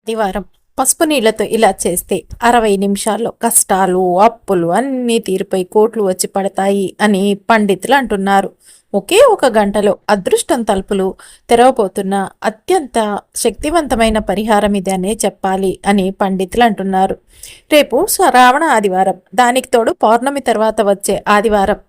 ఆదివారం పసుపు నీళ్లతో ఇలా చేస్తే 60 నిమిషాల్లో కష్టాలు అప్పులు అన్నీ తీరిపోయి కోట్లు వచ్చి పడతాయి అని పండితులు అంటున్నారు. ఒకే ఒక గంటలో అదృష్టం తలుపులు తెరవబోతున్న అత్యంత శక్తివంతమైన పరిహారం ఇది అనే చెప్పాలి అని పండితులు అంటున్నారు. రేపు శ్రావణ ఆదివారం, దానికి తోడు పౌర్ణమి తర్వాత వచ్చే ఆదివారం.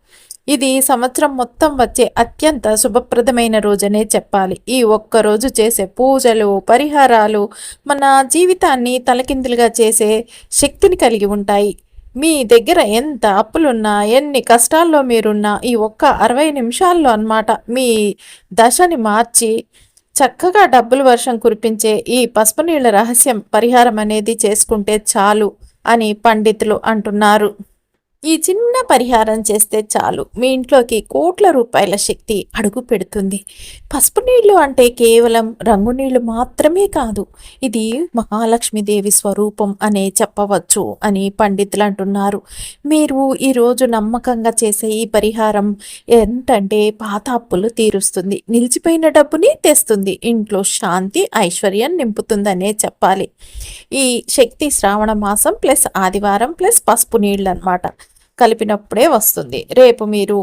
ఇది సంవత్సరం మొత్తం వచ్చే అత్యంత శుభప్రదమైన రోజనే చెప్పాలి. ఈ ఒక్కరోజు చేసే పూజలు పరిహారాలు మన జీవితాన్ని తలకిందులుగా చేసే శక్తిని కలిగి ఉంటాయి. మీ దగ్గర ఎంత అప్పులున్నా ఎన్ని కష్టాల్లో మీరున్నా ఈ ఒక్క 60 నిమిషాల్లో అన్నమాట మీ దశని మార్చి చక్కగా డబ్బులు వర్షం కురిపించే ఈ పసుపు నీళ్ళ రహస్యం పరిహారం అనేది చేసుకుంటే చాలు అని పండితులు అంటున్నారు. ఈ చిన్న పరిహారం చేస్తే చాలు మీ ఇంట్లోకి కోట్ల రూపాయల శక్తి అడుగు పెడుతుంది. పసుపు నీళ్లు అంటే కేవలం రంగు నీళ్లు మాత్రమే కాదు, ఇది మహాలక్ష్మీదేవి స్వరూపం అనే చెప్పవచ్చు అని పండితులు అంటున్నారు. మీరు ఈరోజు నమ్మకంగా చేసే ఈ పరిహారం ఏంటంటే పాత అప్పులు తీరుస్తుంది, నిలిచిపోయిన డబ్బుని తెస్తుంది, ఇంట్లో శాంతి ఐశ్వర్యం నింపుతుందనే చెప్పాలి. ఈ శక్తి శ్రావణ మాసం ప్లస్ ఆదివారం ప్లస్ పసుపు నీళ్ళు అన్నమాట కలిపినప్పుడే వస్తుంది. రేపు మీరు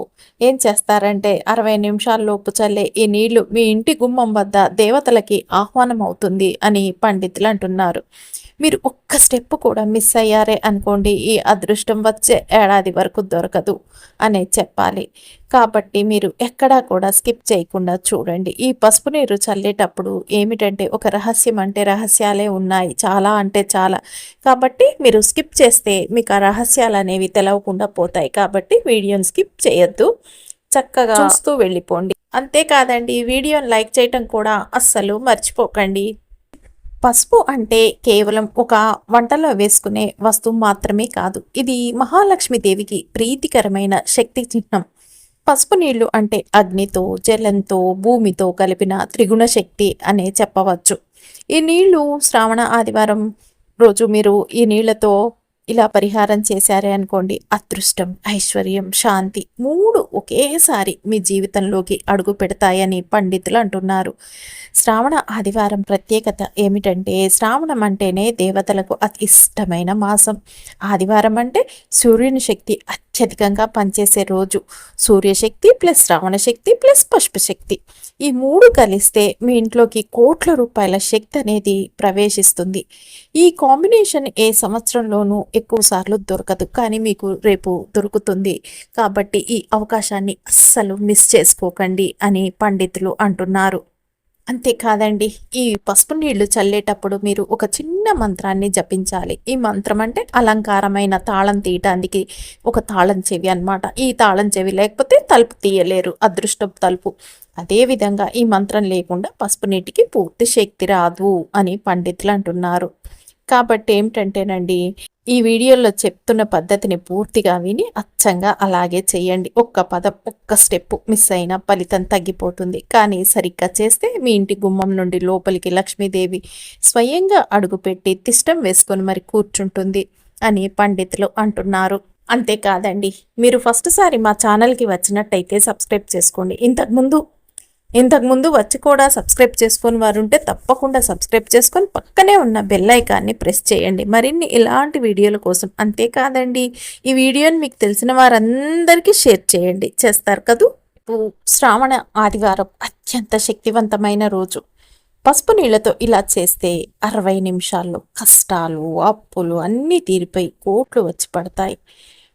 ఏం చేస్తారంటే 60 నిమిషాల్లోపు చల్లే ఈ నీళ్లు మీ ఇంటి గుమ్మం వద్ద దేవతలకి ఆహ్వానం అవుతుంది అని పండితులు అంటున్నారు. మీరు ఒక్క స్టెప్ కూడా మిస్ అయ్యారే అనుకోండి, ఈ అదృష్టం వచ్చే ఏడాది వరకు దొరకదు అనే చెప్పాలి. కాబట్టి మీరు ఎక్కడా కూడా స్కిప్ చేయకుండా చూడండి. ఈ పసుపు నీరు చల్లేటప్పుడు ఏమిటంటే ఒక రహస్యం అంటే రహస్యాలే ఉన్నాయి, చాలా అంటే చాలా. కాబట్టి మీరు స్కిప్ చేస్తే మీకు ఆ రహస్యాలు అనేవి తెలవకుండా పోతాయి. కాబట్టి వీడియోని స్కిప్ చేయొద్దు, చక్కగా చూస్తూ వెళ్ళిపోండి. అంతేకాదండి, వీడియోని లైక్ చేయటం కూడా అస్సలు మర్చిపోకండి. పసుపు అంటే కేవలం ఒక వంటలో వేసుకునే వస్తువు మాత్రమే కాదు, ఇది మహాలక్ష్మీదేవికి ప్రీతికరమైన శక్తి చిహ్నం. పసుపు నీళ్లు అంటే అగ్నితో జలంతో భూమితో కలిపిన త్రిగుణ శక్తి అనే చెప్పవచ్చు. ఈ నీళ్లు శ్రావణ ఆదివారం రోజు మీరు ఈ నీళ్లతో ఇలా పరిహారం చేశారే అనుకోండి, అదృష్టం ఐశ్వర్యం శాంతి మూడు ఒకేసారి మీ జీవితంలోకి అడుగు పెడతాయని పండితులు అంటున్నారు. శ్రావణ ఆదివారం ప్రత్యేకత ఏమిటంటే, శ్రావణం అంటేనే దేవతలకు అతి ఇష్టమైన మాసం. ఆదివారం అంటే సూర్యుని శక్తి అత్యధికంగా పనిచేసే రోజు. సూర్యశక్తి ప్లస్ శ్రావణ శక్తి ప్లస్ పసుపు శక్తి, ఈ మూడు కలిస్తే మీ ఇంట్లోకి కోట్ల రూపాయల శక్తి అనేది ప్రవేశిస్తుంది. ఈ కాంబినేషన్ ఏ సంవత్సరంలోనూ ఎక్కువ సార్లు దొరకదు, కానీ మీకు రేపు దొరుకుతుంది. కాబట్టి ఈ అవకాశాన్ని అస్సలు మిస్ చేసుకోకండి అని పండితులు అంటున్నారు. అంతేకాదండి, ఈ పసుపు నీళ్లు చల్లేటప్పుడు మీరు ఒక చిన్న మంత్రాన్ని జపించాలి. ఈ మంత్రం అంటే అలంకారమైన తాళం తీయటానికి ఒక తాళం చెవి అన్నమాట. ఈ తాళం చెవి లేకపోతే తలుపు తీయలేరు, అదృష్టపు తలుపు. అదేవిధంగా ఈ మంత్రం లేకుండా పసుపు నీటికి పూర్తి శక్తి రాదు అని పండితులు అంటున్నారు. కాబట్టి ఏమిటంటేనండి, ఈ వీడియోలో చెప్తున్న పద్ధతిని పూర్తిగా విని అచ్చంగా అలాగే చేయండి. ఒక్క పదం ఒక్క స్టెప్ మిస్ అయినా ఫలితం తగ్గిపోతుంది. కానీ సరిగ్గా చేస్తే మీ ఇంటి గుమ్మం నుండి లోపలికి లక్ష్మీదేవి స్వయంగా అడుగుపెట్టి తిష్టం వేసుకొని మరి కూర్చుంటుంది అని పండితులు అంటున్నారు. అంతేకాదండి, మీరు ఫస్ట్ సారి మా ఛానల్కి వచ్చినట్టయితే సబ్స్క్రైబ్ చేసుకోండి. ఇంతకుముందు వచ్చి కూడా సబ్స్క్రైబ్ చేసుకొని వారు ఉంటే తప్పకుండా సబ్స్క్రైబ్ చేసుకొని పక్కనే ఉన్న బెల్ ఐకాన్ని ప్రెస్ చేయండి మరిన్ని ఇలాంటి వీడియోల కోసం. అంతేకాదండి, ఈ వీడియోని మీకు తెలిసిన వారందరికీ షేర్ చేయండి, చేస్తారు కదూ. శ్రావణ ఆదివారం అత్యంత శక్తివంతమైన రోజు. పసుపు నీళ్లతో ఇలా చేస్తే 60 నిమిషాల్లో కష్టాలు అప్పులు అన్నీ తీరిపోయి కోట్లు వచ్చి పడతాయి.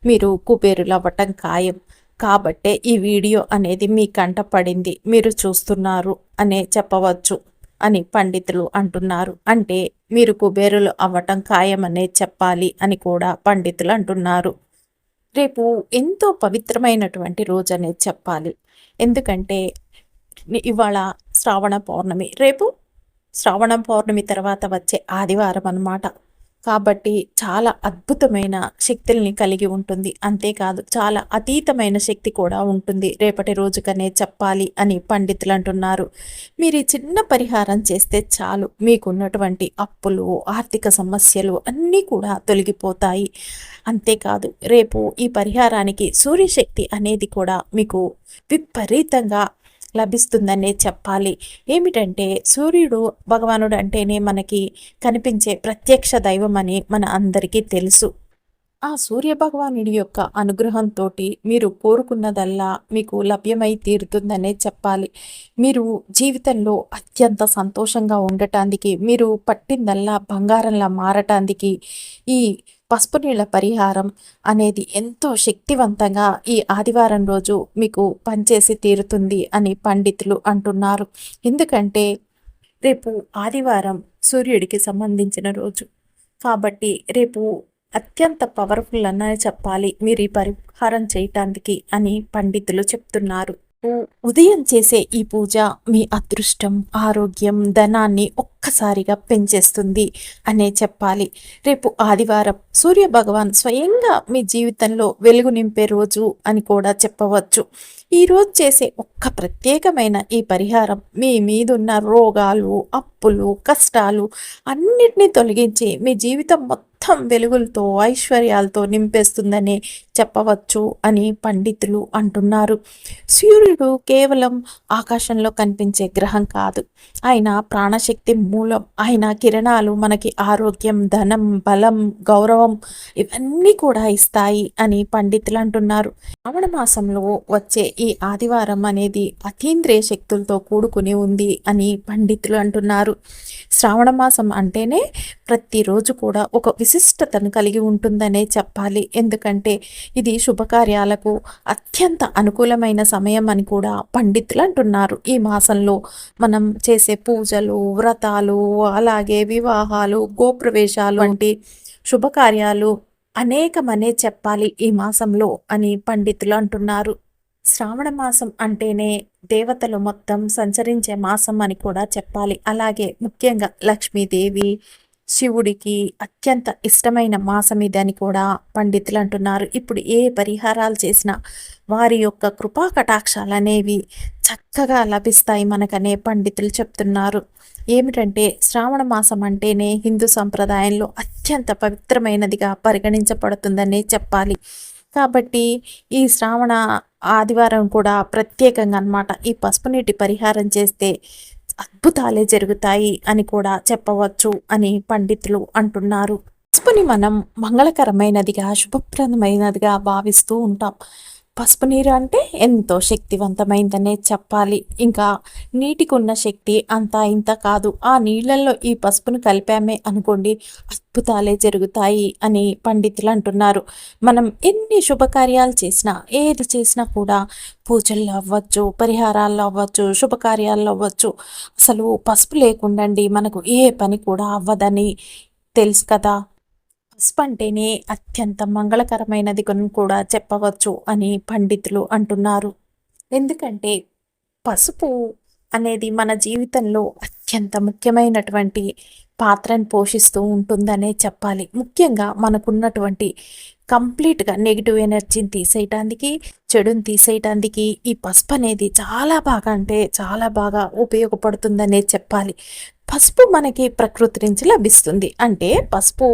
మీరు కుబేరులు అవ్వటం ఖాయం. కాబట్టే ఈ వీడియో అనేది మీ కంట పడింది, మీరు చూస్తున్నారు అనే చెప్పవచ్చు అని పండితులు అంటున్నారు. అంటే మీరు కుబేరులు అవ్వటం ఖాయమనే చెప్పాలి అని కూడా పండితులు అంటున్నారు. రేపు ఎంతో పవిత్రమైనటువంటి రోజు అనేది చెప్పాలి. ఎందుకంటే ఇవాళ శ్రావణ పౌర్ణమి, రేపు శ్రావణ పౌర్ణమి తర్వాత వచ్చే ఆదివారం అన్నమాట. కాబట్టి చాలా అద్భుతమైన శక్తుల్ని కలిగి ఉంటుంది. అంతేకాదు చాలా అతీతమైన శక్తి కూడా ఉంటుంది రేపటి రోజుకనే చెప్పాలి అని పండితులు అంటున్నారు. మీరు ఈ చిన్న పరిహారం చేస్తే చాలు, మీకున్నటువంటి అప్పులు ఆర్థిక సమస్యలు అన్నీ కూడా తొలగిపోతాయి. అంతేకాదు రేపు ఈ పరిహారానికి సూర్యశక్తి అనేది కూడా మీకు విపరీతంగా లభిస్తుందనే చెప్పాలి. ఏమిటంటే సూర్యుడు భగవానుడు అంటేనే మనకి కనిపించే ప్రత్యక్ష దైవం అని మన అందరికీ తెలుసు. ఆ సూర్యభగవానుడి యొక్క అనుగ్రహంతోటి మీరు కోరుకున్నదల్లా మీకు లభ్యమై తీరుతుందనే చెప్పాలి. మీరు జీవితంలో అత్యంత సంతోషంగా ఉండటానికి, మీరు పట్టిందల్లా బంగారంలా మారటానికి ఈ పసుపు నీళ్ళ పరిహారం అనేది ఎంతో శక్తివంతంగా ఈ ఆదివారం రోజు మీకు పనిచేసి తీరుతుంది అని పండితులు అంటున్నారు. ఎందుకంటే రేపు ఆదివారం సూర్యుడికి సంబంధించిన రోజు. కాబట్టి రేపు అత్యంత పవర్ఫుల్ అనే చెప్పాలి మీరు ఈ పరిహారం చేయటానికి అని పండితులు చెప్తున్నారు. ఉదయం చేసే ఈ పూజ మీ అదృష్టం, ఆరోగ్యం, ధనాన్ని ఒక్కసారిగా పెంచేస్తుంది అనే చెప్పాలి. రేపు ఆదివారం సూర్య భగవాన్ స్వయంగా మీ జీవితంలో వెలుగు నింపే రోజు అని కూడా చెప్పవచ్చు. ఈరోజు చేసే ఒక్క ప్రత్యేకమైన ఈ పరిహారం మీ మీదున్న రోగాలు, అప్పులు, కష్టాలు అన్నిటినీ తొలగించి మీ జీవితం మొత్తం వెలుగులతో, ఐశ్వర్యాలతో నింపేస్తుందని చెప్పవచ్చు అని పండితులు అంటున్నారు. సూర్యుడు కేవలం ఆకాశంలో కనిపించే గ్రహం కాదు. ఆయన ప్రాణశక్తి మూలం. ఆయన కిరణాలు మనకి ఆరోగ్యం, ధనం, బలం, గౌరవం ఇవన్నీ కూడా ఇస్తాయి అని పండితులు అంటున్నారు. శ్రావణ మాసంలో వచ్చే ఈ ఆదివారం అనేది అతీంద్రియ శక్తులతో కూడుకుని ఉంది అని పండితులు అంటున్నారు. శ్రావణ మాసం అంటేనే ప్రతిరోజు కూడా ఒక విశిష్టతను కలిగి ఉంటుందనే చెప్పాలి. ఎందుకంటే ఇది శుభకార్యాలకు అత్యంత అనుకూలమైన సమయం అని కూడా పండితులు అంటున్నారు. ఈ మాసంలో మనం చేసే పూజలు, వ్రతాలు, అలాగే వివాహాలు, గోప్రవేశాలు వంటి శుభకార్యాలు అనేకమనే చెప్పాలి ఈ మాసంలో అని పండితులు అంటున్నారు. శ్రావణ మాసం అంటేనే దేవతలు మొత్తం సంచరించే మాసం అని కూడా చెప్పాలి. అలాగే ముఖ్యంగా లక్ష్మీదేవి, శివుడికి అత్యంత ఇష్టమైన మాసం ఇది అని కూడా పండితులు అంటున్నారు. ఇప్పుడు ఏ పరిహారాలు చేసినా వారి యొక్క కృపా కటాక్షాలు అనేవి చక్కగా లభిస్తాయి మనకనే పండితులు చెప్తున్నారు. ఏమిటంటే శ్రావణ మాసం అంటేనే హిందూ సంప్రదాయంలో అత్యంత పవిత్రమైనదిగా పరిగణించబడుతుందనే చెప్పాలి. కాబట్టి ఈ శ్రావణ ఆదివారం కూడా ప్రత్యేకంగా అన్నమాట. ఈ పసుపు నీటి పరిహారం చేస్తే అద్భుతాలే జరుగుతాయి అని కూడా చెప్పవచ్చు అని పండితులు అంటున్నారు. పసుపుని మనం మంగళకరమైనదిగా, శుభప్రదమైనదిగా భావిస్తూ ఉంటాం. పసుపు నీరు అంటే ఎంతో శక్తివంతమైందనే చెప్పాలి. ఇంకా నీటికి ఉన్న శక్తి అంతా ఇంత కాదు. ఆ నీళ్ళల్లో ఈ పసుపును కలిపామే అనుకోండి, అద్భుతాలే జరుగుతాయి అని పండితులు అంటున్నారు. మనం ఎన్ని శుభకార్యాలు చేసినా, ఏది చేసినా కూడా పూజల్లో అవ్వచ్చు, పరిహారాల్లో అవ్వచ్చు, శుభకార్యాల్లో అవ్వచ్చు, అసలు పసుపు లేకుండండి మనకు ఏ పని కూడా అవ్వదని తెలుసు కదా. పసుపు అంటేనే అత్యంత మంగళకరమైనది కూడా చెప్పవచ్చు అని పండితులు అంటున్నారు. ఎందుకంటే పసుపు అనేది మన జీవితంలో అత్యంత ముఖ్యమైనటువంటి పాత్రను పోషిస్తూ ఉంటుందనే చెప్పాలి. ముఖ్యంగా మనకున్నటువంటి కంప్లీట్గా నెగిటివ్ ఎనర్జీని తీసేయటానికి, చెడుని తీసేయటానికి ఈ పసుపు అనేది చాలా బాగా అంటే చాలా బాగా ఉపయోగపడుతుందనే చెప్పాలి. పసుపు మనకి ప్రకృతి నుంచి లభిస్తుంది. అంటే పసుపు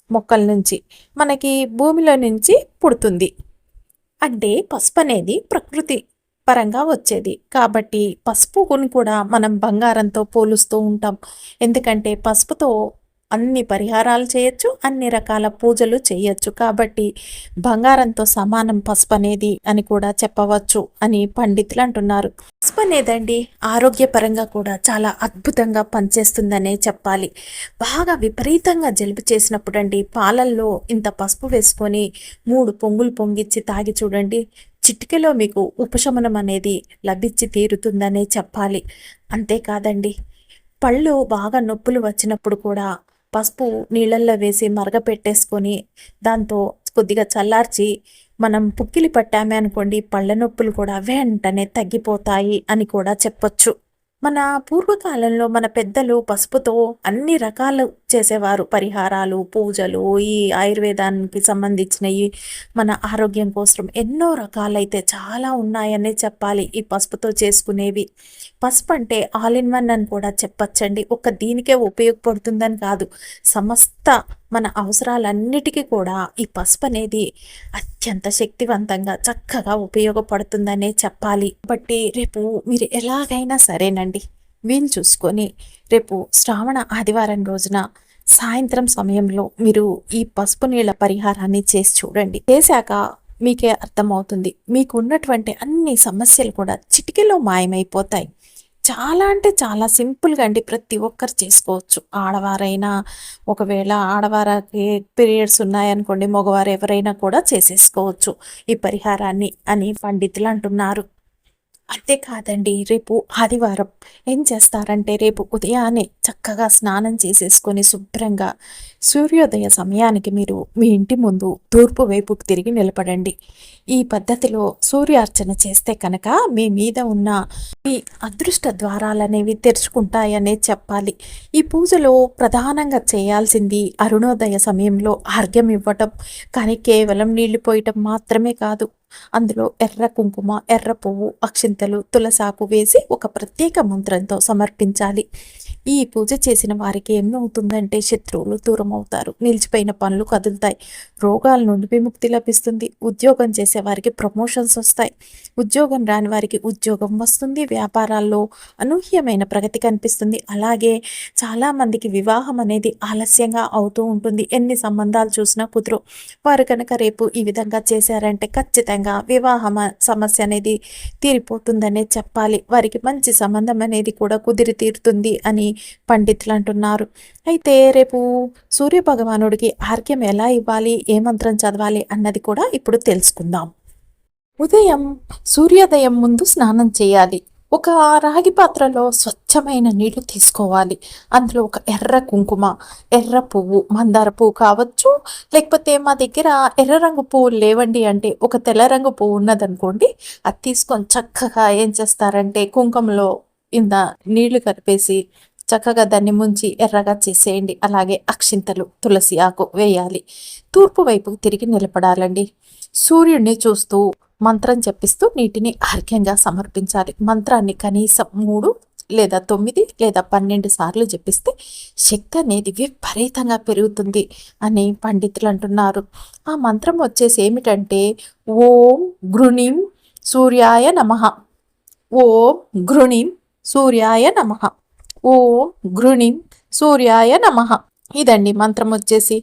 మొక్కల నుంచి మనకి భూమిలో నుంచి పుడుతుంది. అంటే పసుపు అనేది ప్రకృతి పరంగా వచ్చేది. కాబట్టి పసుపుని కూడా మనం బంగారంతో పోలుస్తూ ఉంటాం. ఎందుకంటే పసుపుతో అన్ని పరిహారాలు చేయొచ్చు, అన్ని రకాల పూజలు చేయొచ్చు. కాబట్టి బంగారంతో సమానం పసుపు అనేది అని కూడా చెప్పవచ్చు అని పండితులు అంటున్నారు. పసుపు అనేదండి ఆరోగ్యపరంగా కూడా చాలా అద్భుతంగా పనిచేస్తుందనే చెప్పాలి. బాగా విపరీతంగా జలుబు చేసినప్పుడు అండి పాలల్లో ఇంత పసుపు వేసుకొని 3 పొంగులు పొంగిచ్చి తాగి చూడండి, చిటికెలో మీకు ఉపశమనం అనేది లభించి తీరుతుందనే చెప్పాలి. అంతేకాదండి, పళ్ళు బాగా నొప్పులు వచ్చినప్పుడు కూడా పసుపు నీళ్ళల్లో వేసి మరగపెట్టేసుకొని దాంతో కొద్దిగా చల్లార్చి మనం పుక్కిలి పట్టామే అనుకోండి, పళ్ళ నొప్పులు కూడా వెంటనే తగ్గిపోతాయి అని కూడా చెప్పొచ్చు. మన పూర్వకాలంలో మన పెద్దలు పసుపుతో అన్ని రకాలు చేసేవారు పరిహారాలు, పూజలు, ఈ ఆయుర్వేదానికి సంబంధించినవి మన ఆరోగ్యం కోసం ఎన్నో రకాలైతే చాలా ఉన్నాయనే చెప్పాలి ఈ పసుపుతో చేసుకునేవి. పసుపు అంటే ఆల్ ఇన్ వన్ అని కూడా చెప్పచ్చండి. ఒక దీనికే ఉపయోగపడుతుందని కాదు, సమస్త మన అవసరాలన్నిటికీ కూడా ఈ పసుపు అనేది అత్యంత శక్తివంతంగా చక్కగా ఉపయోగపడుతుందనే చెప్పాలి. బట్టి రేపు మీరు ఎలాగైనా సరేనండి వీలు చూసుకొని రేపు శ్రావణ ఆదివారం రోజున సాయంత్రం సమయంలో మీరు ఈ పసుపు నీళ్ళ పరిహారాన్ని చేసి చూడండి. చేశాక మీకే అర్థమవుతుంది, మీకు ఉన్నటువంటి అన్ని సమస్యలు కూడా చిటికెలో మాయమైపోతాయి. చాలా అంటే చాలా సింపుల్గా అండి, ప్రతి ఒక్కరు చేసుకోవచ్చు. ఆడవారైనా, ఒకవేళ ఆడవారికి పీరియడ్స్ ఉన్నాయనుకోండి, మగవారు ఎవరైనా కూడా చేసేసుకోవచ్చు ఈ పరిహారాన్ని అని పండితులు అంటున్నారు. అంతేకాదండి, రేపు ఆదివారం ఏం చేస్తారంటే రేపు ఉదయాన్నే చక్కగా స్నానం చేసేసుకొని శుభ్రంగా సూర్యోదయ సమయానికి మీరు మీ ఇంటి ముందు తూర్పు వైపుకు తిరిగి నిలబడండి. ఈ పద్ధతిలో సూర్యార్చన చేస్తే కనుక మీ మీద ఉన్న మీ అదృష్ట ద్వారాలనేవి తెరుచుకుంటాయనే చెప్పాలి. ఈ పూజలో ప్రధానంగా చేయాల్సింది అరుణోదయ సమయంలో అర్ఘ్యం ఇవ్వటం, కానీ కేవలం నీళ్లు పోయటం మాత్రమే కాదు. అందులో ఎర్ర కుంకుమ, ఎర్ర పువ్వు, అక్షింతలు, తులసాకు వేసి ఒక ప్రత్యేక మంత్రంతో సమర్పించాలి. ఈ పూజ చేసిన వారికి ఏమవుతుందంటే శత్రువులు దూరం అవుతారు, నిలిచిపోయిన పనులు కదులుతాయి, రోగాల నుండి విముక్తి లభిస్తుంది, ఉద్యోగం చేసే వారికి ప్రమోషన్స్ వస్తాయి, ఉద్యోగం రాని వారికి ఉద్యోగం వస్తుంది, వ్యాపారాల్లో అనూహ్యమైన ప్రగతి కనిపిస్తుంది. అలాగే చాలామందికి వివాహం అనేది ఆలస్యంగా అవుతూ ఉంటుంది, ఎన్ని సంబంధాలు చూసినా కుదరవు. వారు కనుక రేపు ఈ విధంగా చేశారంటే ఖచ్చితంగా వివాహ సమస్య అనేది తీరిపోతుందనే చెప్పాలి. వారికి మంచి సంబంధం అనేది కూడా కుదిరి తీరుతుంది అని పండితులు అంటున్నారు. అయితే రేపు సూర్య భగవానుడికి అర్ఘ్యం ఎలా ఇవ్వాలి, ఏ మంత్రం చదవాలి అన్నది కూడా ఇప్పుడు తెలుసుకుందాం. ఉదయం సూర్యోదయం ముందు స్నానం చేయాలి. ఒక రాగి పాత్రలో స్వచ్ఛమైన నీళ్లు తీసుకోవాలి. అందులో ఒక ఎర్ర కుంకుమ, ఎర్ర పువ్వు, మందార పువ్వు కావచ్చు, లేకపోతే మా దగ్గర ఎర్ర రంగు పువ్వులు లేవండి అంటే ఒక తెల్ల రంగు పువ్వు ఉన్నదనుకోండి, అది తీసుకొని చక్కగా ఏం చేస్తారంటే కుంకుమలో ఇంత నీళ్లు కలిపేసి చక్కగా దాన్ని ముంచి ఎర్రగా చేసేయండి. అలాగే అక్షింతలు, తులసి ఆకు వేయాలి. తూర్పు వైపుకు తిరిగి నిలబడాలండి. సూర్యుడిని చూస్తూ మంత్రం చెప్పిస్తూ నీటిని అర్ఘ్యంగా సమర్పించాలి. మంత్రాన్ని కనీసం 3 లేదా 9 లేదా 12 సార్లు జపిస్తే శక్తి అనేది విపరీతంగా పెరుగుతుంది అని పండితులు అంటున్నారు. ఆ మంత్రం వచ్చేసి ఏమిటంటే ఓం గృణిం సూర్యాయ నమః, ఓం గృణిం సూర్యాయ నమః, ఓం గృణిం సూర్యాయ నమః. ఇదండి మంత్రం వచ్చేసి.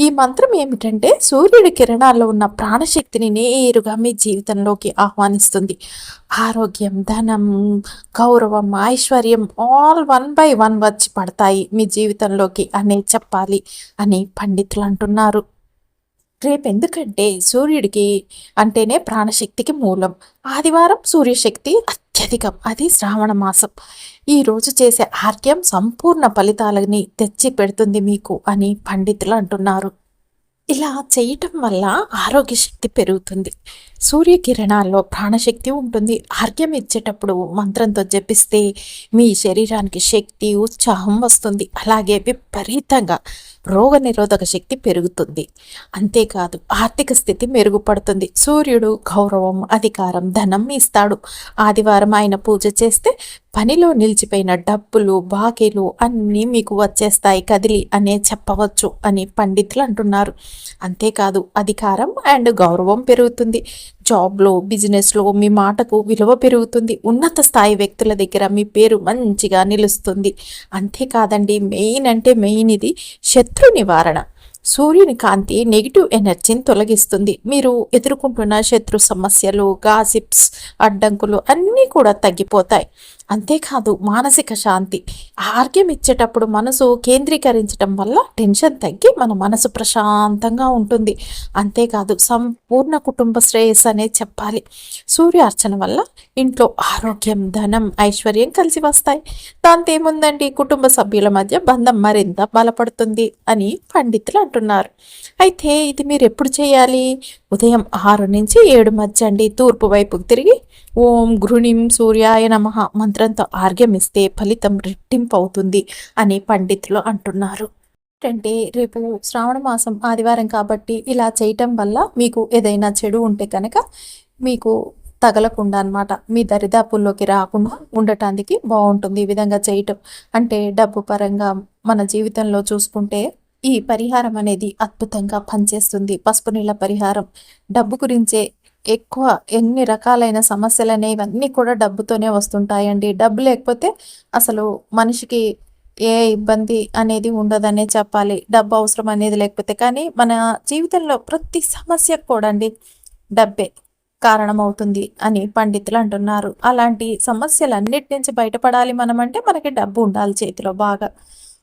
ఈ మంత్రం ఏమిటంటే సూర్యుడి కిరణాల్లో ఉన్న ప్రాణశక్తిని నేరుగా మీ జీవితంలోకి ఆహ్వానిస్తుంది. ఆరోగ్యం, ధనం, గౌరవం, ఐశ్వర్యం ఆల్ 1 by 1 వచ్చి పడతాయి మీ జీవితంలోకి అనే చెప్పాలి అని పండితులు అంటున్నారు. రేపు ఎందుకంటే సూర్యుడికి అంటేనే ప్రాణశక్తికి మూలం. ఆదివారం సూర్యశక్తి అత్యధికం, అది శ్రావణ మాసం. ఈరోజు చేసే అర్ఘ్యం సంపూర్ణ ఫలితాలని తెచ్చి పెడుతుంది మీకు అని పండితులు అంటున్నారు. ఇలా చేయటం వల్ల ఆరోగ్య శక్తి పెరుగుతుంది, సూర్యకిరణాల్లో ప్రాణశక్తి ఉంటుంది. అర్ఘ్యం ఇచ్చేటప్పుడు మంత్రంతో జపిస్తే మీ శరీరానికి శక్తి, ఉత్సాహం వస్తుంది. అలాగే విపరీతంగా రోగనిరోధక శక్తి పెరుగుతుంది. అంతేకాదు ఆర్థిక స్థితి మెరుగుపడుతుంది. సూర్యుడు గౌరవం, అధికారం, ధనం ఇస్తాడు. ఆదివారం ఆయన పూజ చేస్తే పనిలో నిలిచిపోయిన డబ్బులు, బాకీలు అన్నీ మీకు వచ్చేస్తాయి కదిలి అనే చెప్పవచ్చు అని పండితులు అంటున్నారు. అంతేకాదు అధికారం అండ్ గౌరవం పెరుగుతుంది. జాబ్లో, బిజినెస్లో మీ మాటకు విలువ పెరుగుతుంది. ఉన్నత స్థాయి వ్యక్తుల దగ్గర మీ పేరు మంచిగా నిలుస్తుంది. అంతేకాదండి, మెయిన్ అంటే మెయిన్ ఇది శత్రు నివారణ. సూర్యుని కాంతి నెగిటివ్ ఎనర్జీని తొలగిస్తుంది. మీరు ఎదుర్కొంటున్న శత్రు సమస్యలు, గాసిప్స్, అడ్డంకులు అన్నీ కూడా తగ్గిపోతాయి. అంతేకాదు మానసిక శాంతి. ఆర్గ్యం ఇచ్చేటప్పుడు మనసు కేంద్రీకరించడం వల్ల టెన్షన్ తగ్గి మన మనసు ప్రశాంతంగా ఉంటుంది. అంతేకాదు సంపూర్ణ కుటుంబ శ్రేయస్సు అనే చెప్పాలి. సూర్యార్చన వల్ల ఇంట్లో ఆరోగ్యం, ధనం, ఐశ్వర్యం కలిసి వస్తాయి. దాంతో ఏముందండి, కుటుంబ సభ్యుల మధ్య బంధం మరింత బలపడుతుంది అని పండితులు అంటున్నారు. అయితే ఇది మీరు ఎప్పుడు చేయాలి? ఉదయం 6 నుంచి 7 మధ్య అండి. తూర్పు వైపుకు తిరిగి ఓం గృణిం సూర్యాయ నమః మంత్రంతో ఆర్గ్యమిస్తే ఫలితం రెట్టింపు అవుతుంది అని పండితులు అంటున్నారు. ఏమిటంటే రేపు శ్రావణ మాసం ఆదివారం కాబట్టి ఇలా చేయటం వల్ల మీకు ఏదైనా చెడు ఉంటే కనుక మీకు తగలకుండా అన్నమాట, మీ దరిదాపుల్లోకి రాకుండా ఉండటానికి బాగుంటుంది ఈ విధంగా చేయటం. అంటే డబ్బు పరంగా మన జీవితంలో చూసుకుంటే ఈ పరిహారం అనేది అద్భుతంగా పనిచేస్తుంది. పసుపు నీళ్ళ పరిహారం డబ్బు గురించే ఎక్కువ. ఎన్ని రకాలైన సమస్యలు అనేవన్నీ కూడా డబ్బుతోనే వస్తుంటాయండి. డబ్బు లేకపోతే అసలు మనిషికి ఏ ఇబ్బంది అనేది ఉండదనే చెప్పాలి. డబ్బు అవసరం అనేది లేకపోతే. కానీ మన జీవితంలో ప్రతి సమస్యకు కూడా అండి డబ్బే కారణమవుతుంది అని పండితులు అంటున్నారు. అలాంటి సమస్యలన్నిటి నుంచి బయటపడాలి మనం అంటే మనకి డబ్బు ఉండాలి చేతిలో బాగా.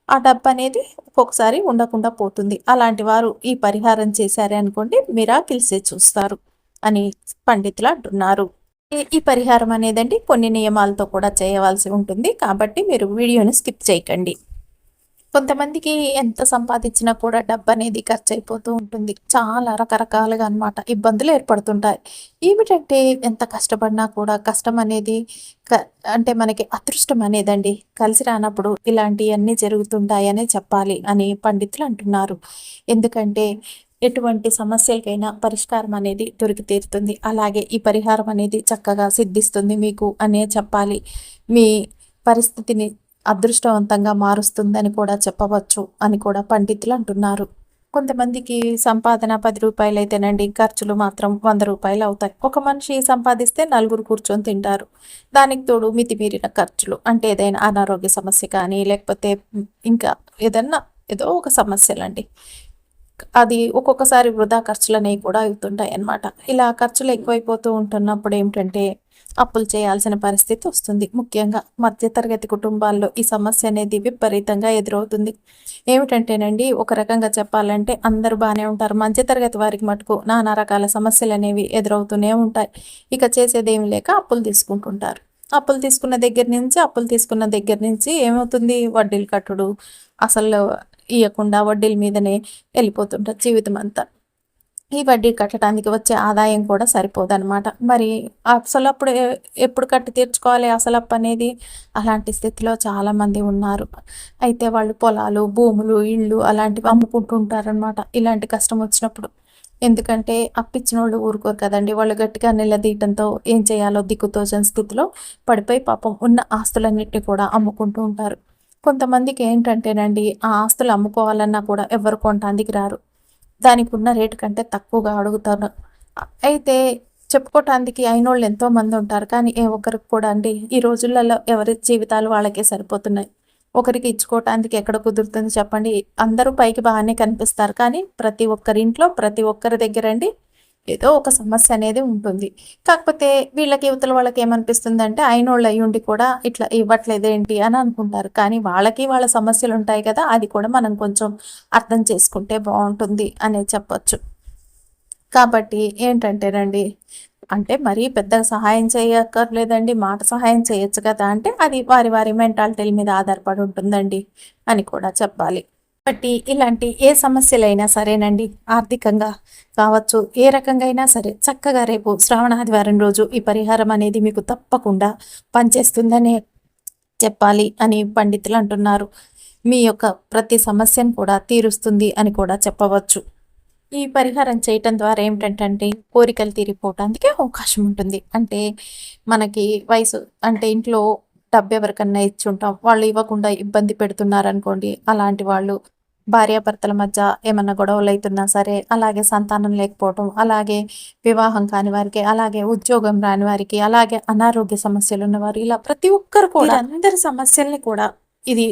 ఆ డబ్బు అనేది ఒక్కొక్కసారి ఉండకుండా పోతుంది. అలాంటి వారు ఈ పరిహారం చేశారే అనుకోండి మిరాకిల్సే చూస్తారు అని పండితులు అంటున్నారు. ఈ పరిహారం అనేదండి కొన్ని నియమాలతో కూడా చేయవలసి ఉంటుంది. కాబట్టి మీరు వీడియోని స్కిప్ చేయకండి. కొంతమందికి ఎంత సంపాదించినా కూడా డబ్బు అనేది ఖర్చు అయిపోతూ ఉంటుంది. చాలా రకరకాలుగా అన్నమాట ఇబ్బందులు ఏర్పడుతుంటాయి. ఏమిటంటే ఎంత కష్టపడినా కూడా కష్టం అనేది అంటే మనకి అదృష్టం అనేదండి కలిసి రానప్పుడు ఇలాంటివన్నీ జరుగుతుంటాయనే చెప్పాలి అని పండితులు అంటున్నారు. ఎందుకంటే ఎటువంటి సమస్యలకైనా పరిష్కారం అనేది దొరికి తీరుతుంది. అలాగే ఈ పరిహారం అనేది చక్కగా సిద్ధిస్తుంది మీకు అనే చెప్పాలి. మీ పరిస్థితిని అదృష్టవంతంగా మారుస్తుందని కూడా చెప్పవచ్చు అని కూడా పండితులు అంటున్నారు. కొంతమందికి సంపాదన 10 రూపాయలు అయితేనండి ఖర్చులు మాత్రం 100 రూపాయలు అవుతాయి. ఒక మనిషి సంపాదిస్తే నలుగురు కూర్చొని తింటారు. దానికి తోడు మితిమీరిన ఖర్చులు అంటే ఏదైనా అనారోగ్య సమస్య కానీ లేకపోతే ఇంకా ఏదన్నా ఏదో ఒక సమస్యలండి, అది ఒక్కొక్కసారి వృధా ఖర్చులనేవి కూడా అవుతుంటాయి అన్నమాట. ఇలా ఖర్చులు ఎక్కువైపోతూ ఉంటున్నప్పుడు ఏమిటంటే అప్పులు చేయాల్సిన పరిస్థితి వస్తుంది. ముఖ్యంగా మధ్యతరగతి కుటుంబాల్లో ఈ సమస్య అనేది విపరీతంగా ఎదురవుతుంది. ఏమిటంటేనండి ఒక రకంగా చెప్పాలంటే అందరూ బాగానే ఉంటారు. మధ్యతరగతి వారికి మటుకు నానా రకాల సమస్యలు అనేవి ఎదురవుతూనే ఉంటాయి. ఇక చేసేదేమి లేక అప్పులు తీసుకుంటుంటారు. అప్పులు తీసుకున్న దగ్గర నుంచి ఏమవుతుంది, వడ్డీలు కట్టుడు, అసలు ఇవ్వకుండా వడ్డీల మీదనే వెళ్ళిపోతుంటారు జీవితం అంతా. ఈ వడ్డీ కట్టడానికి వచ్చే ఆదాయం కూడా సరిపోదన్నమాట. మరి అసలప్పుడు ఎప్పుడు కట్టి తీర్చుకోవాలి అసలప్పు అనేది? అలాంటి స్థితిలో చాలామంది ఉన్నారు. అయితే వాళ్ళు పొలాలు, భూములు, ఇళ్ళు అలాంటివి అమ్ముకుంటుంటారనమాట ఇలాంటి కష్టం వచ్చినప్పుడు. ఎందుకంటే అప్పిచ్చిన వాళ్ళు ఊరుకోరు కదండి. వాళ్ళు గట్టిగా నిలదీయటంతో ఏం చేయాలో దిక్కుతోచని స్థితిలో పడిపోయి పాపం ఉన్న ఆస్తులన్నిటిని కూడా అమ్ముకుంటూ ఉంటారు. కొంతమందికి ఏంటంటేనండి ఆ ఆస్తులు అమ్ముకోవాలన్నా కూడా ఎవరు కొనడానికి రారు. దానికి ఉన్న రేటు కంటే తక్కువగా అడుగుతారు. అయితే చెప్పుకోవటానికి అయినోళ్ళు ఎంతోమంది ఉంటారు. కానీ ఏ ఒక్కరికి కూడా అండి ఈ రోజులలో ఎవరి జీవితాలు వాళ్ళకే సరిపోతున్నాయి. ఒకరికి ఇచ్చుకోవటానికి ఎక్కడ కుదురుతుంది చెప్పండి? అందరూ పైకి బాగానే కనిపిస్తారు. కానీ ప్రతి ఒక్కరింట్లో ప్రతి ఒక్కరి దగ్గర అండి ఏదో ఒక సమస్య అనేది ఉంటుంది. కాకపోతే వీళ్ళకి యువతల వాళ్ళకి ఏమనిపిస్తుందంటే అయినోళ్ళు అయ్యుండి కూడా ఇట్లా ఇవ్వట్లేదేంటి అని అనుకుంటారు. కానీ వాళ్ళకి వాళ్ళ సమస్యలు ఉంటాయి కదా, అది కూడా మనం కొంచెం అర్థం చేసుకుంటే బాగుంటుంది అనే చెప్పొచ్చు. కాబట్టి ఏంటంటేనండి అంటే మరీ పెద్దగా సహాయం చేయక్కర్లేదండి, మాట సహాయం చేయొచ్చు కదా అంటే అది వారి వారి మెంటాలిటీల మీద ఆధారపడి ఉంటుందండి అని కూడా చెప్పాలి. కాబట్టి ఇలాంటి ఏ సమస్యలైనా సరేనండి, ఆర్థికంగా కావచ్చు ఏ రకంగా అయినా సరే చక్కగా రేపు శ్రావణ ఆదివారం రోజు ఈ పరిహారం అనేది మీకు తప్పకుండా పనిచేస్తుందనే చెప్పాలి అని పండితులు అంటున్నారు. మీ యొక్క ప్రతి సమస్యను కూడా తీరుస్తుంది అని కూడా చెప్పవచ్చు. ఈ పరిహారం చేయటం ద్వారా ఏమిటంటే కోరికలు తీరిపోవటానికి అవకాశం ఉంటుంది. అంటే మనకి వయసు అంటే ఇంట్లో డబ్బు ఎవరికన్నా ఇచ్చుంటాం, వాళ్ళు ఇవ్వకుండా ఇబ్బంది పెడుతున్నారనుకోండి, అలాంటి వాళ్ళు భార్యాభర్తల మధ్య ఏమన్నా గొడవలు అవుతున్నా సరే, అలాగే సంతానం లేకపోవటం, అలాగే వివాహం కాని వారికి, అలాగే ఉద్యోగం రాని వారికి, అలాగే అనారోగ్య సమస్యలు ఉన్నవారు, ఇలా ప్రతి ఒక్కరు కూడా అందరి సమస్యల్ని కూడా ఇది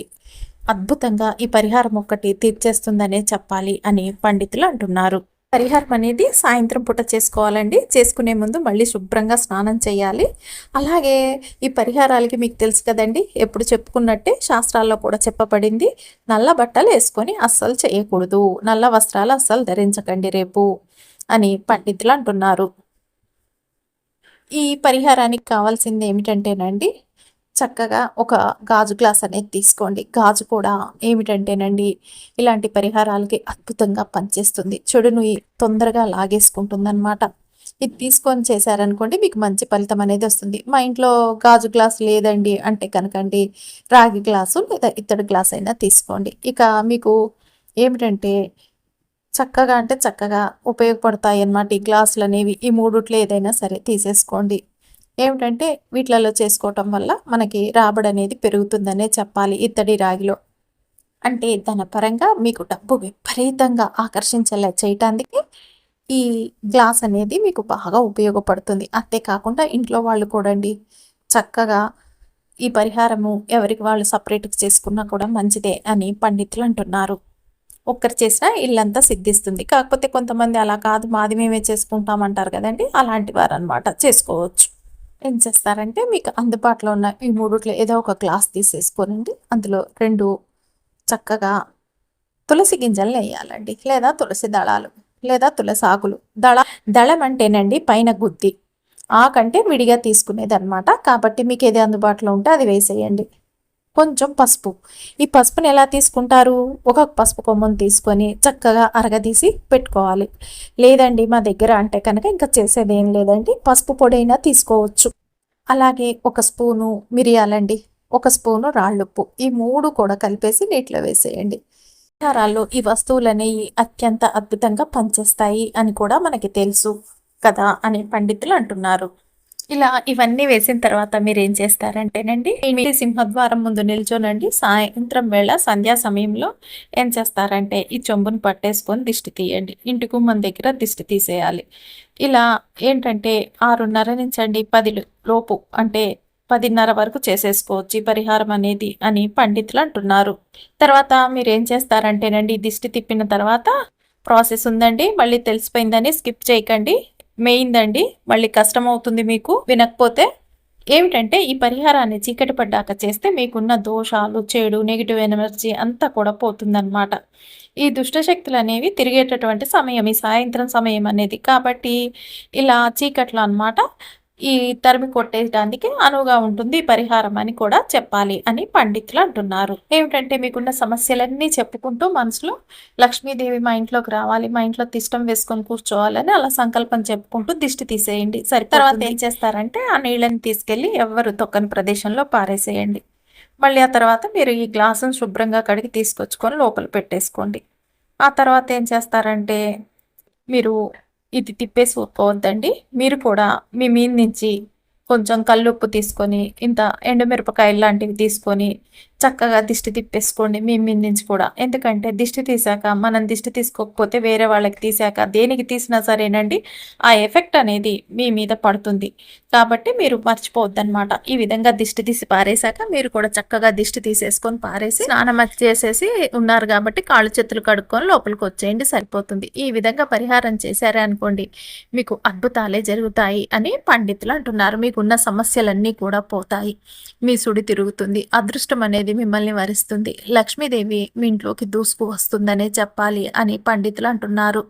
అద్భుతంగా ఈ పరిహారం ఒక్కటి తీర్చేస్తుందనే చెప్పాలి అని పండితులు అంటున్నారు. పరిహారం అనేది సాయంత్రం పూట చేసుకోవాలండి. చేసుకునే ముందు మళ్ళీ శుభ్రంగా స్నానం చేయాలి. అలాగే ఈ పరిహారాలకి మీకు తెలుసు కదండి, ఎప్పుడు చెప్పుకున్నట్టే శాస్త్రాల్లో కూడా చెప్పబడింది, నల్ల బట్టలు వేసుకొని అస్సలు చేయకూడదు, నల్ల వస్త్రాలు అస్సలు ధరించకండి రేపు అని పండితులు అంటున్నారు. ఈ పరిహారానికి కావాల్సింది ఏమిటంటేనండి, చక్కగా ఒక గాజు గ్లాస్ అనేది తీసుకోండి. గాజు కూడా ఏమిటంటేనండి ఇలాంటి పరిహారాలకి అద్భుతంగా పనిచేస్తుంది. చెడును తొందరగా లాగేసుకుంటుందన్నమాట. ఇది తీసుకొని చేశారనుకోండి మీకు మంచి ఫలితం అనేది వస్తుంది. మా ఇంట్లో గాజు గ్లాస్ లేదండి అంటే కనుకండి రాగి గ్లాసు లేదా ఇత్తడి గ్లాస్ అయినా తీసుకోండి. ఇక మీకు ఏమిటంటే చక్కగా అంటే చక్కగా ఉపయోగపడతాయి అన్నమాట ఈ గ్లాసులు అనేవి. ఈ మూడిట్లో ఏదైనా సరే తీసేసుకోండి. ఏమిటంటే వీటిలలో చేసుకోవటం వల్ల మనకి రాబడి అనేది పెరుగుతుందనే చెప్పాలి ఇత్తడి రాగిలో. అంటే ధనపరంగా మీకు డబ్బు విపరీతంగా ఆకర్షించేలా చేయటానికి ఈ గ్లాస్ అనేది మీకు బాగా ఉపయోగపడుతుంది. అంతేకాకుండా ఇంట్లో వాళ్ళు కూడా అండి చక్కగా ఈ పరిహారము ఎవరికి వాళ్ళు సపరేట్‌గా చేసుకున్నా కూడా మంచిదే అని పండితులు అంటున్నారు. ఒక్కరు చేసినా ఇల్లంతా సిద్ధిస్తుంది. కాకపోతే కొంతమంది అలా కాదు మాది మేమే చేసుకుంటాం అంటారు కదండీ! అలాంటి వారనమాట చేసుకోవచ్చు. ఏం చేస్తారంటే మీకు అందుబాటులో ఉన్న ఈ మూడిట్లో ఏదో ఒక గ్లాస్ తీసేసుకోనండి. అందులో 2 చక్కగా తులసి గింజలనెయ్యాలండి. లేదా తులసి దళాలు, లేదా తులసాకులు. దళం అంటేనండి పైన గుత్తి. ఆకంటే విడిగా తీసుకునేదనమాట. కాబట్టి మీకేది అందుబాటులో ఉంటే అది వేసేయండి. కొంచెం పసుపు. ఈ పసుపుని ఎలా తీసుకుంటారు? ఒక పసుపు కొమ్మను తీసుకొని చక్కగా అరగదీసి పెట్టుకోవాలి. లేదండి మా దగ్గర అంటే కనుక ఇంకా చేసేదేం లేదండి. పసుపు పొడైనా తీసుకోవచ్చు. అలాగే ఒక స్పూను మిరియాలండి. ఒక స్పూను రాళ్ళుప్పు. ఈ 3 కూడా కలిపేసి నీటిలో వేసేయండి. పరిహారాల్లో ఈ వస్తువులనేవి అత్యంత అద్భుతంగా పనిచేస్తాయి అని కూడా మనకి తెలుసు కదా అని పండితులు అంటున్నారు. ఇలా ఇవన్నీ వేసిన తర్వాత మీరేం చేస్తారంటేనండి మీ సింహద్వారం ముందు నిల్చోనండి సాయంత్రం వేళ సంధ్యా సమయంలో ఏం చేస్తారంటే ఈ చెంబును పట్టేసుకొని దిష్టి తీయండి. ఇంటి గుమ్మం దగ్గర దిష్టి తీసేయాలి. ఇలా ఏంటంటే 6:30 నుంచి అండి 10 లోపు అంటే 10:30 వరకు చేసేసుకోవచ్చు ఈ పరిహారం అనేది అని పండితులు అంటున్నారు. తర్వాత మీరేం చేస్తారంటేనండి దిష్టి తిప్పిన తర్వాత ప్రాసెస్ ఉందండి. మళ్ళీ తెలిసిపోయిందని స్కిప్ చేయకండి. మెయిన్ దండి. మళ్ళీ కష్టమవుతుంది మీకు వినకపోతే. ఏమిటంటే ఈ పరిహారాన్ని చీకటి పడ్డాక చేస్తే మీకున్న దోషాలు, చెడు, నెగెటివ్ ఎనర్జీ అంతా కూడా పోతుందనమాట. ఈ దుష్ట శక్తులనేవి తిరిగేటటువంటి సమయం ఈ సాయంత్రం సమయం అనేది. కాబట్టి ఇలా చీకట్లో అనమాట ఈ తరిమి కొట్టేయడానికి అనువుగా ఉంటుంది ఈ పరిహారం అని కూడా చెప్పాలి అని పండితులు అంటున్నారు. ఏమిటంటే మీకున్న సమస్యలన్నీ చెప్పుకుంటూ మనసులో లక్ష్మీదేవి మా ఇంట్లోకి రావాలి, మా ఇంట్లో తిష్టం వేసుకొని కూర్చోవాలని అలా సంకల్పం చెప్పుకుంటూ దిష్టి తీసేయండి. తర్వాత ఏం చేస్తారంటే ఆ నీళ్ళని తీసుకెళ్ళి ఎవరు తొక్కని ప్రదేశంలో పారేసేయండి. మళ్ళీ ఆ తర్వాత మీరు ఈ గ్లాసును శుభ్రంగా కడిగి తీసుకొచ్చుకొని లోపల పెట్టేసుకోండి. ఆ తర్వాత ఏం చేస్తారంటే మీరు ఇది తిప్పేసి ఊరుకోవద్దండి. మీరు కూడా మీ మీద నుంచి కొంచెం కల్లుప్పు తీసుకొని, ఇంత ఎండుమిరపకాయలు లాంటివి తీసుకొని, చక్కగా దిష్టి తిప్పేసుకోండి మీ మీద నుంచి కూడా. ఎందుకంటే దిష్టి తీశాక మనం దిష్టి తీసుకోకపోతే వేరే వాళ్ళకి తీశాక దేనికి తీసినా సరేనండి ఆ ఎఫెక్ట్ అనేది మీ మీద పడుతుంది. కాబట్టి మీరు మర్చిపోవద్దనమాట. ఈ విధంగా దిష్టి తీసి పారేశాక మీరు కూడా చక్కగా దిష్టి తీసేసుకొని పారేసి స్నానం అది చేసేసి ఉన్నారు కాబట్టి కాళ్ళు చేతులు కడుక్కొని లోపలికి వచ్చేయండి సరిపోతుంది. ఈ విధంగా పరిహారం చేశారే అనుకోండి మీకు అద్భుతాలే జరుగుతాయి అని పండితులు అంటున్నారు. మీకున్న సమస్యలన్నీ కూడా పోతాయి. మీ సుడి తిరుగుతుంది. అదృష్టం అనేది మిమ్మల్ని వరిస్తుంది. లక్ష్మీదేవి మీ ఇంట్లోకి దూసుకు వస్తుందనే చెప్పాలి అని పండితులు అంటున్నారు.